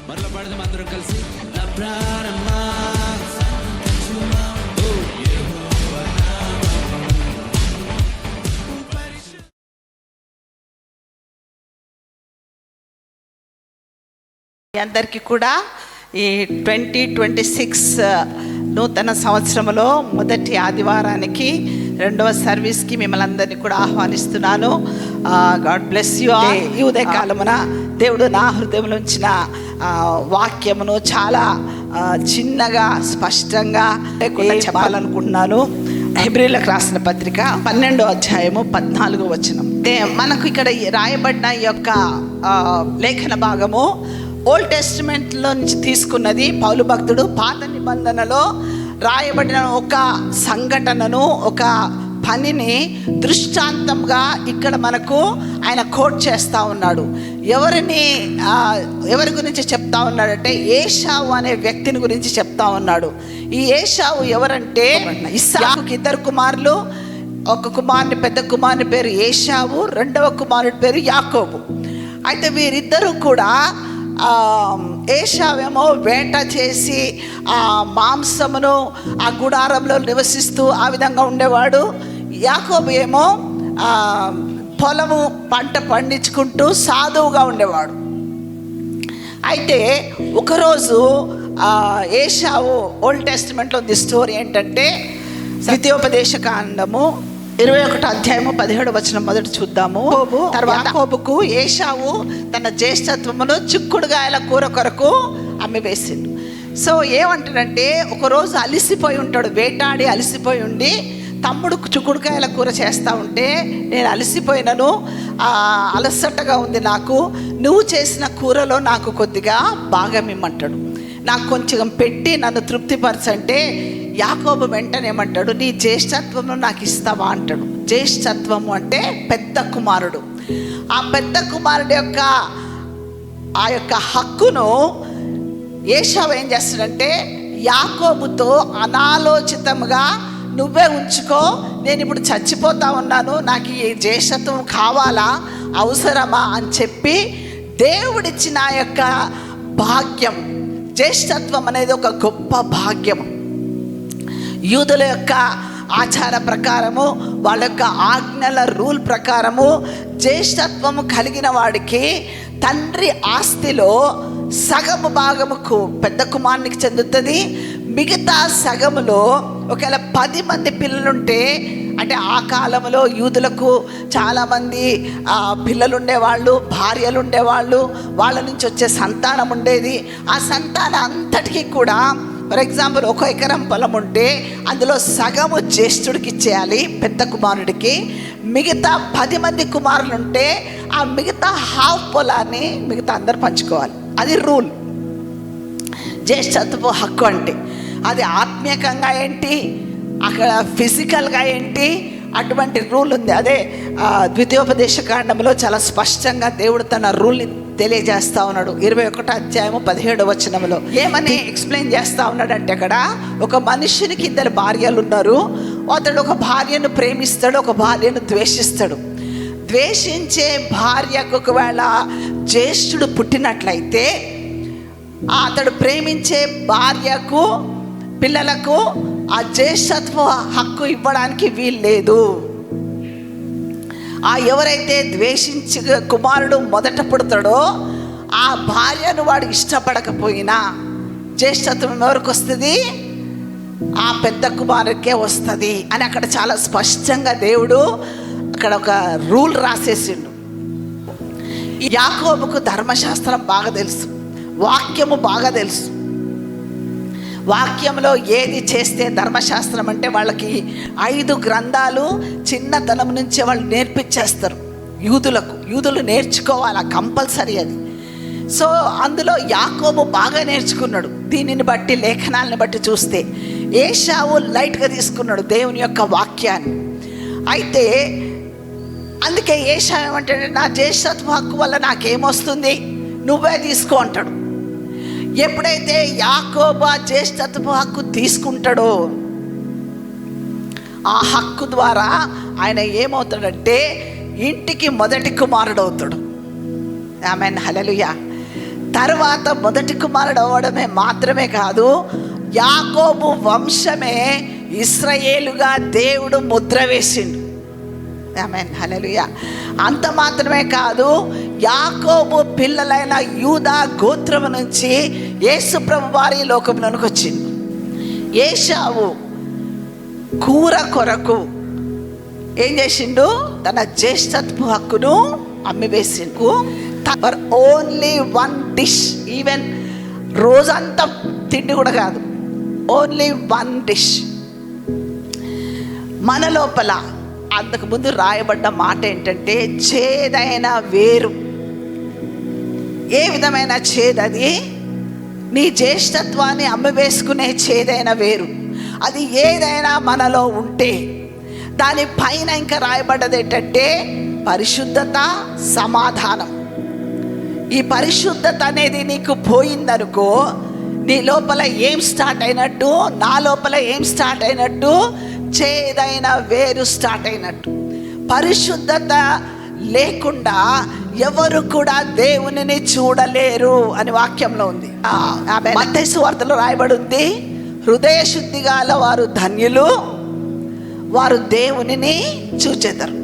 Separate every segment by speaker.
Speaker 1: మరల పాడదాం అందరం కలిసి. నా ప్రాణమ
Speaker 2: అందరికీ కూడా ఈ 2026 నూతన సంవత్సరంలో మొదటి ఆదివారానికి రెండవ సర్వీస్కి మిమ్మల్ని అందరినీ కూడా ఆహ్వానిస్తున్నాను. God bless you. ఈ ఉదయకాలమున దేవుడు నా హృదయంలో ఉంచిన వాక్యమును చాలా చిన్నగా స్పష్టంగా చెప్పాలనుకుంటున్నాను. హెబ్రీలకు రాసిన పత్రిక 12వ అధ్యాయము 14వ వచనం. మనకు ఇక్కడ రాయబడిన ఈ యొక్క లేఖన భాగము ఓల్డ్ టెస్టిమెంట్లో నుంచి తీసుకున్నది. పౌలు భక్తుడు పాత నిబంధనలో రాయబడిన ఒక సంఘటనను, ఒక పనిని దృష్టాంతంగా ఇక్కడ మనకు ఆయన కోట్ చేస్తూ ఉన్నాడు. ఎవరి గురించి చెప్తా ఉన్నాడంటే ఏశావు అనే వ్యక్తిని గురించి చెప్తా ఉన్నాడు. ఈ ఏశావు ఎవరంటే ఇస్సాకుకి 2 కుమారులు. ఒక కుమారుని, పెద్ద కుమారుని పేరు ఏశావు, రెండవ కుమారుడి పేరు యాకోబు. అయితే వీరిద్దరూ కూడా ఏశావేమో వేట చేసి ఆ మాంసమును ఆ గుడారంలో నివసిస్తూ ఆ విధంగా ఉండేవాడు. యాకోబు ఏమో పొలము పంట పండించుకుంటూ సాధువుగా ఉండేవాడు. అయితే ఒకరోజు ఏశావు ఓల్డ్ టెస్టిమెంట్లో ఉంది స్టోరీ ఏంటంటే ద్వితీయోపదేశ కాండము 21వ అధ్యాయము 17వ వచనం మొదట చూద్దాము. తర్వాత యాకోబుకు ఏశావు తన జ్యేష్ఠత్వమును చిక్కుడుగాయల కూర కొరకు అమ్మివేసిండు. సో ఏమంటాడంటే ఒకరోజు అలిసిపోయి ఉంటాడు, వేటాడి అలిసిపోయి ఉండి తమ్ముడు చిక్కుడుకాయల కూర చేస్తూ ఉంటే నేను అలసిపోయినను, అలసటగా ఉంది నాకు, నువ్వు చేసిన కూరలో నాకు కొద్దిగా భాగం ఇమ్మంటాడు, నాకు కొంచెం పెట్టి నన్ను తృప్తిపరచంటే యాకోబు వెంటనే ఏమంటాడు, నీ జ్యేష్ఠత్వము నాకు ఇస్తావా అంటాడు. జ్యేష్ఠత్వము అంటే పెద్ద కుమారుడు. ఆ పెద్ద కుమారుడు యొక్క ఆ యొక్క హక్కును ఏశావు ఏం చేస్తాడంటే యాకోబుతో అనాలోచితంగా నువ్వే ఉంచుకో, నేను ఇప్పుడు చచ్చిపోతా ఉన్నాను, నాకు ఈ జ్యేష్ఠత్వం కావాలా, అవసరమా అని చెప్పి దేవుడిచ్చిన ఆ యొక్క భాగ్యం, జ్యేష్ఠత్వం అనేది ఒక గొప్ప భాగ్యం. యూదుల యొక్క ఆచార ప్రకారము, వాళ్ళ యొక్క ఆజ్ఞల రూల్ ప్రకారము జ్యేష్ఠత్వము కలిగిన వాడికి తండ్రి ఆస్తిలో సగము భాగముకు పెద్ద కుమారునికి చెందుతుంది. మిగతా సగములో ఒకవేళ 10 మంది పిల్లలుంటే, అంటే ఆ కాలంలో యూదులకు చాలామంది పిల్లలు ఉండేవాళ్ళు, భార్యలు ఉండేవాళ్ళు, వాళ్ళ నుంచి వచ్చే సంతానం ఉండేది. ఆ సంతానం అంతటికీ కూడా ఫర్ ఎగ్జాంపుల్ 1 ఎకరం పొలం ఉంటే అందులో సగము జ్యేష్ఠుడికి ఇచ్చేయాలి, పెద్ద కుమారుడికి. మిగతా 10 మంది కుమారులు ఉంటే ఆ మిగతా హాఫ్ పొలాన్ని మిగతా అందరు పంచుకోవాలి. అది రూల్. జ్యేష్ఠత్వపు హక్కు అంటే అది ఆత్మీయంగా ఏంటి, అక్కడ ఫిజికల్గా ఏంటి, అటువంటి రూల్ ఉంది. అదే ద్వితీయోపదేశ కాండంలో చాలా స్పష్టంగా దేవుడు తన రూల్ని తెలియజేస్తా ఉన్నాడు. 21వ అధ్యాయము 17వ వచనంలో ఏమని ఎక్స్ప్లెయిన్ చేస్తా ఉన్నాడంటే, అక్కడ ఒక మనుషునికి 2 భార్యలు ఉన్నారు. అతడు ఒక భార్యను ప్రేమిస్తాడు, ఒక భార్యను ద్వేషిస్తాడు. ద్వేషించే భార్యకు ఒకవేళ జ్యేష్ఠుడు పుట్టినట్లయితే అతడు ప్రేమించే భార్యకు, పిల్లలకు ఆ జ్యేష్ఠత్వ హక్కు ఇవ్వడానికి వీలు లేదు. ఎవరైతే ద్వేషించి కుమారుడు మొదట పుడతాడో ఆ భార్యను వాడు ఇష్టపడకపోయినా జ్యేష్ఠత్వం ఎవరికి వస్తుంది, ఆ పెద్ద కుమారుడికే వస్తుంది అని అక్కడ చాలా స్పష్టంగా దేవుడు అక్కడ ఒక రూల్ రాసేసిండు. యాకోబుకు ధర్మశాస్త్రం బాగా తెలుసు, వాక్యము బాగా తెలుసు. వాక్యంలో ఏది చేస్తే ధర్మశాస్త్రం అంటే వాళ్ళకి 5 గ్రంథాలు చిన్నతనం నుంచి వాళ్ళు నేర్పించేస్తారు యూదులు నేర్చుకోవాలి, కంపల్సరీ అది. సో అందులో యాకోబు బాగా నేర్చుకున్నాడు. దీనిని బట్టి, లేఖనాలను బట్టి చూస్తే ఏశావు లైట్గా తీసుకున్నాడు దేవుని యొక్క వాక్యాన్ని. అయితే అందుకే ఏశావు ఏమంటాడు, నా జ్యేష్ఠత్వ హక్కు వల్ల నాకేమొస్తుంది, నువ్వే తీసుకో అంటాడు. ఎప్పుడైతే యాకోబు జ్యేష్ఠత్వ హక్కు తీసుకుంటాడో ఆ హక్కు ద్వారా ఆయన ఏమవుతాడంటే ఇంటికి మొదటి కుమారుడు అవుతాడు. ఆమేన్, హల్లెలూయా. తర్వాత మొదటి కుమారుడు అవ్వడమే మాత్రమే కాదు, యాకోబు వంశమే ఇశ్రాయేలుగా దేవుడు ముద్ర వేసిండు. ఆమేన్, హల్లెలూయా. అంత మాత్రమే కాదు, యాకోబు పిల్లలైన యూదా గోత్రము నుంచి యేసు ప్రభు వారి లోకంలోనికి వచ్చిండు. ఏశావు కూర కొరకు ఏం చేసిండు? తన జ్యేష్ఠత్వ హక్కును అమ్మివేసిండు. For only one dish, even రోజంతా తిండి కూడా కాదు, ఓన్లీ వన్ డిష్. మన లోపల అంతకు ముందు రాయబడ్డ మాట ఏంటంటే, చేదైన వేరు. ఏ విధమైన చేదది? నీ జ్యేష్ఠత్వాన్ని అమ్మివేసుకునే చేదైన వేరు. అది ఏదైనా మనలో ఉంటే దాని పైన ఇంకా రాయబడ్డది ఏంటంటే పరిశుద్ధత, సమాధానం. ఈ పరిశుద్ధత అనేది నీకు పోయిందనుకో, నీ లోపల ఏం స్టార్ట్ అయినట్టు? నా లోపల ఏం స్టార్ట్ అయినట్టు? చేదైన వేరు స్టార్ట్ అయినట్టు. పరిశుద్ధత లేకుండా ఎవరు కూడా దేవునిని చూడలేరు అని వాక్యంలో ఉంది. మత్తయి సువార్తలో రాయబడి ఉంది, హృదయ శుద్ధి గల వారు ధన్యులు, వారు దేవునిని చూచెదరు.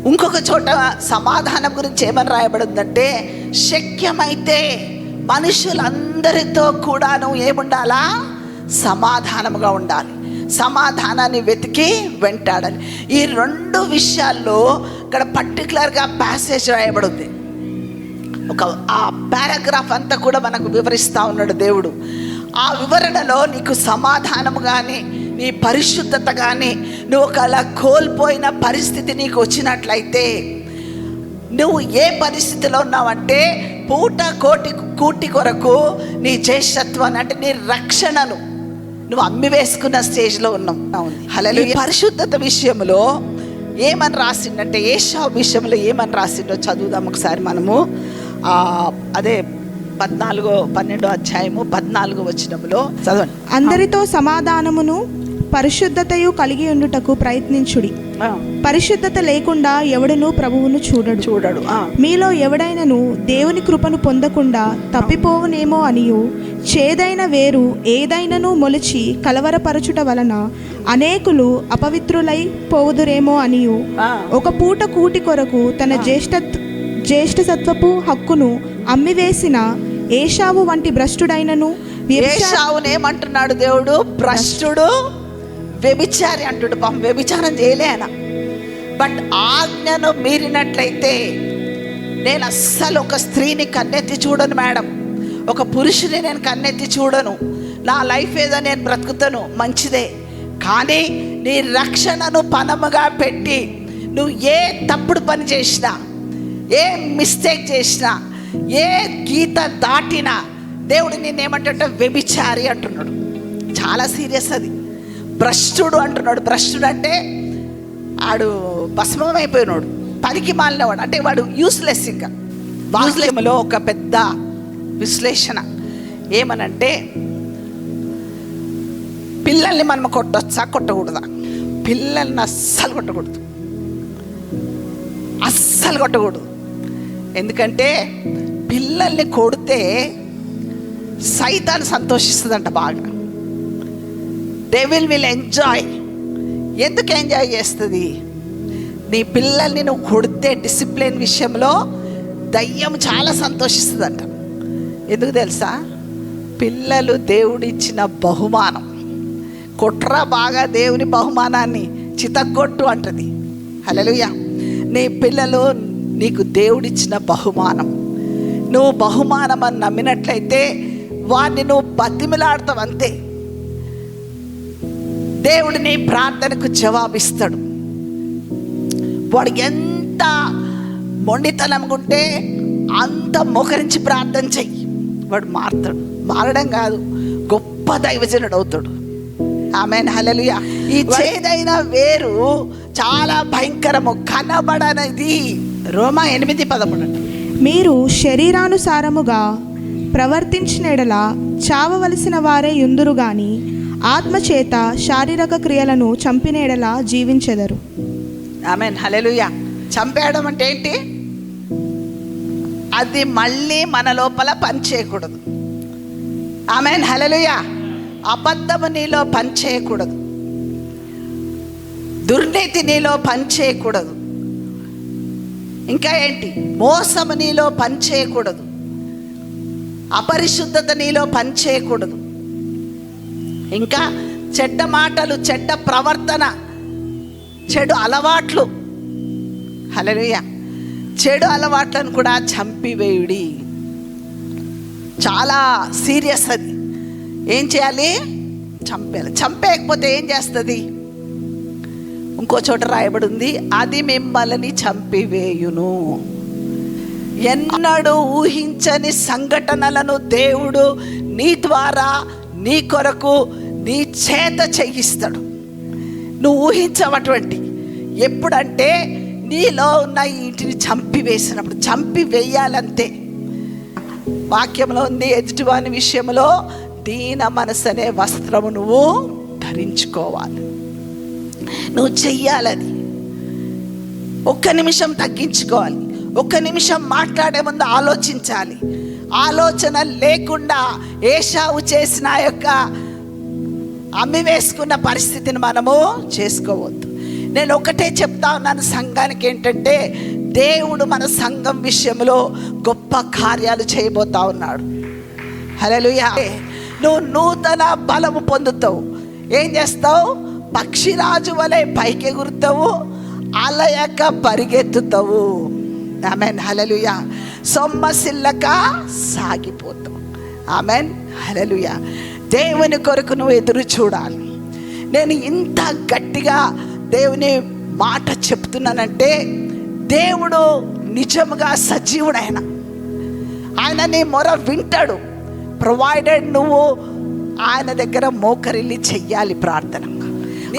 Speaker 2: ఇంకొక చోట సమాధానం గురించి ఏమని రాయబడిందంటే, శక్యమైతే మనుషులందరితో కూడా నువ్వు ఏముండాలా? సమాధానముగా ఉండాలి, సమాధానాన్ని వెతికి వెంటాడాలి. ఈ రెండు విషయాల్లో ఇక్కడ పర్టికులర్గా ప్యాసేజ్ రాయబడింది. ఆ పారాగ్రాఫ్ అంతా కూడా మనకు వివరిస్తూ ఉన్నాడు దేవుడు. ఆ వివరణలో నీకు సమాధానము కానీ, నీ పరిశుద్ధత కానీ, నువ్వు ఒకలా కోల్పోయిన పరిస్థితి నీకు వచ్చినట్లయితే, నువ్వు ఏ పరిస్థితిలో ఉన్నావంటే పూట కూటి కొరకు నీ జ్యేష్ఠత్వాన్ని, అంటే నీ రక్షణను నువ్వు అమ్మివేసుకున్న స్టేజ్లో ఉన్నావు. హల్లెలూయా. పరిశుద్ధత విషయంలో ఏమని రాసిండంటే, ఏశావు విషయంలో ఏమని రాసిండో చదువుదాం ఒకసారి మనము. అదే 12 అధ్యాయము 14 వచనములో చదవండి.
Speaker 3: అందరితో సమాధానమును పరిశుద్ధతయు కలిగి ఉండుటకు ప్రయత్నించుడి. పరిశుద్ధత లేకుండా ఎవడును ప్రభువును చూడడు. మీలో ఎవడైనను దేవుని కృపను పొందకుండా తప్పిపోవునేమో అనియు, చేదైన వేరు ఏదైనను మొలిచి కలవరపరచుట వలన అనేకులు అపవిత్రులై పోవుదురేమో అనియు, ఒక పూట కూటి కొరకు తన జ్యేష్ఠసత్వపు హక్కును అమ్మివేసిన ఏశావు వంటి భ్రష్టుడైనను.
Speaker 2: ఏశావుని ఏమంటున్నాడు దేవుడు? భ్రష్టుడు, వ్యభిచారి అంటుడు. వ్యభిచారం చేయలే ఆయన, బట్ ఆజ్ఞను మీరినట్లయితే, నేను అస్సలు ఒక స్త్రీని కన్నెత్తి చూడను మేడం, ఒక పురుషుని నేను కన్నెత్తి చూడను, నా లైఫ్ ఏదో నేను బ్రతుకుతాను, మంచిదే. కానీ నీ రక్షణను పణముగా పెట్టి నువ్వు ఏ తప్పుడు పని చేసినా, ఏ మిస్టేక్ చేసినా, ఏ గీత దాటినా దేవుడు నిన్నేమంటే వ్యభిచారి అంటున్నాడు. చాలా సీరియస్ అది. భ్రష్టుడు అంటున్నాడు. భ్రష్టుడు అంటే ఆడు భస్మం అయిపోయినాడు, పనికి మాలినవాడు, అంటే వాడు యూస్లెస్. ఇంకా వాక్యంలో ఒక పెద్ద విశ్లేషణ ఏమనంటే, పిల్లల్ని మనం కొట్టొచ్చా, కొట్టకూడదా? పిల్లల్ని అస్సలు కొట్టకూడదు, అస్సలు కొట్టకూడదు. ఎందుకంటే పిల్లల్ని కొడితే సైతాన్ సంతోషిస్తుందంట బాగా. Devil will enjoy. ఎందుకు ఎంజాయ్ చేస్తుంది? నీ పిల్లల్ని నువ్వు కొడితే డిసిప్లిన్ విషయంలో దయ్యం చాలా సంతోషిస్తుందంట. ఎందుకు తెలుసా? పిల్లలు దేవుడిచ్చిన బహుమానం. కొట్రా బాగా దేవుని బహుమానాన్ని, చితగొట్టు అంటది. హల్లెలూయా. నీ పిల్లలు నీకు దేవుడిచ్చిన బహుమానం. నువ్వు బహుమానం అని నమ్మినట్లయితే వాడిని నువ్వు బతిమిలాడతావు అంతే. దేవుడు నీ ప్రార్థనకు జవాబిస్తాడు. వాడు ఎంత మొండితనంగా ఉంటే అంత మోకరించి ప్రార్థన చెయ్యి, వాడు మారుతాడు. మారడం కాదు, గొప్ప దైవజనుడు అవుతాడు. ఆమేన్, హల్లెలూయా. ఈ చేదైన వేరు చాలా భయంకరము, కనబడనది. రోమా 8:13.
Speaker 3: మీరు శరీరానుసారముగా ప్రవర్తించిన ఎడల చావవలసిన వారే యుందురు గాని, ఆత్మచేత శారీరక క్రియలను చంపిన ఎడల జీవించెదరు.
Speaker 2: ఆమేన్, హల్లెలూయా. చంపేయడం అంటే ఏంటి? అది మళ్ళీ మన లోపల పనిచేయకూడదు. ఆమేన్, హల్లెలూయా. అబద్ధము నీలో పనిచేయకూడదు, దుర్నీతి నీలో పనిచేయకూడదు, ఇంకా ఏంటి, మోసము నీలో పనిచేయకూడదు, అపరిశుద్ధత నీలో పనిచేయకూడదు, ఇంకా చెడ్డ మాటలు, చెడ్డ ప్రవర్తన, చెడు అలవాట్లు, హల్లెలూయా, చెడు అలవాట్లను కూడా చంపివేయుడి. చాలా సీరియస్ అది. ఏం చేయాలి? చంపేయాలి. చంపేయకపోతే ఏం చేస్తుంది? ఇంకో చోట రాయబడి ఉంది, అది మిమ్మల్ని చంపివేయును. ఎన్నడూ ఊహించని సంఘటనలను దేవుడు నీ ద్వారా, నీ కొరకు, నీ చేత చేయిస్తాడు. నువ్వు ఊహించవటువంటి, ఎప్పుడంటే నీలో ఉన్న ఇంటిని చంపివేసినప్పుడు. చంపివేయాలంతే. వాక్యంలో ఉంది, ఎదుటివాని విషయంలో దీన మనసు అనే వస్త్రము నువ్వు ధరించుకోవాలి. నువ్వు చెయ్యాలని. ఒక్క నిమిషం తగ్గించుకోవాలి. ఒక్క నిమిషం మాట్లాడే ముందు ఆలోచించాలి. ఆలోచన లేకుండా ఏశావు చేసిన యొక్క అమ్మివేసుకున్న పరిస్థితిని మనము చేసుకోవద్దు. నేను ఒకటే చెప్తా ఉన్నాను సంఘానికి, ఏంటంటే దేవుడు మన సంఘం విషయంలో గొప్ప కార్యాలు చేయబోతా ఉన్నాడు. హల్లెలూయా. నువ్వు నూతన బలము పొందుతావు. ఏం చేస్తావు? పక్షిరాజు వలె పైకి ఎగురుతావు, అలయక పరిగెత్తుతావు. ఆమెన్, హల్లెలూయా. సొమ్మసిల్లక సాగిపోతావు. ఆమెన్, హల్లెలూయా. దేవుని కొరకు నువ్వు ఎదురు చూడాలి. నేను ఇంత గట్టిగా దేవుని మాట చెప్తున్నానంటే, దేవుడు నిజముగా సజీవుడైన ఆయన నీ మొర వింటాడు. ప్రొవైడెడ్ నువ్వు ఆయన దగ్గర మోకరిల్లి చెయ్యాలి ప్రార్థన.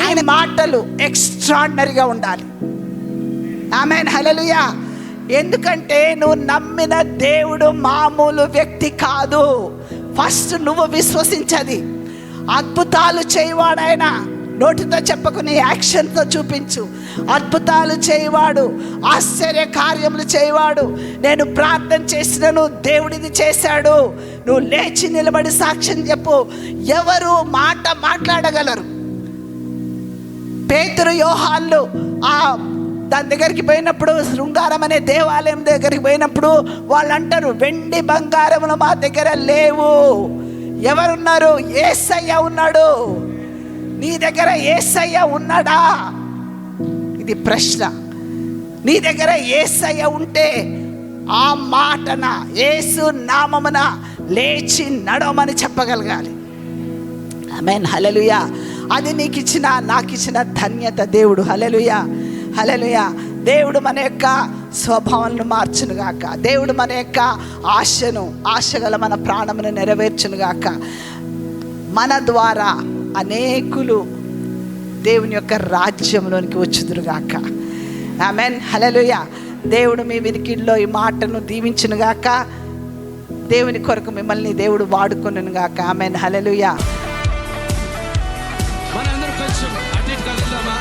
Speaker 2: ఆయన మాటలు ఎక్స్ట్రాడినరీగా ఉండాలి. ఆమేన్, హల్లెలూయా. ఎందుకంటే నువ్వు నమ్మిన దేవుడు మామూలు వ్యక్తి కాదు. ఫస్ట్ నువ్వు విశ్వసించది. అద్భుతాలు చేయవాడాయన. నోటితో చెప్పకు, నీ యాక్షన్తో చూపించు. అద్భుతాలు చేయవాడు, ఆశ్చర్య కార్యములు చేయవాడు. నేను ప్రార్థన చేసినను, దేవుడిది చేశాడు. నువ్వు లేచి నిలబడి సాక్ష్యం చెప్పు. ఎవరు మాట మాట్లాడగలరు? పేతురు, యోహాన్లు దాని దగ్గరికి పోయినప్పుడు, శృంగారం అనే దేవాలయం దగ్గరికి పోయినప్పుడు వాళ్ళు అంటారు, వెండి బంగారములు మా దగ్గర లేవు. ఎవరున్నారు? యేసయ్య ఉన్నాడు. నీ దగ్గర యేసయ్య ఉన్నాడా? ఇది ప్రశ్న. నీ దగ్గర యేసయ్య ఉంటే ఆ మాటన, యేసు నామమున లేచి నడవమని చెప్పగలగాలి. ఆమేన్, హల్లెలూయా. అది నీకు ఇచ్చిన, నాకు ఇచ్చిన ధన్యత దేవుడు. హల్లెలూయా, హల్లెలూయా. దేవుడు మన యొక్క స్వభావాలను మార్చునుగాక. దేవుడు మన యొక్క ఆశగల మన ప్రాణమును నెరవేర్చునుగాక. మన ద్వారా అనేకులు దేవుని యొక్క రాజ్యంలోనికి వచ్చుదురుగాక. ఆమేన్, హల్లెలూయా. దేవుడు మీ వినికిడిలో ఈ మాటను దీవించునుగాక. దేవుని కొరకు మిమ్మల్ని దేవుడు వాడుకొనుగాక. ఆమేన్, హల్లెలూయా.
Speaker 1: మనందరం కొంచెం అటు ఇటు కదులుదామా?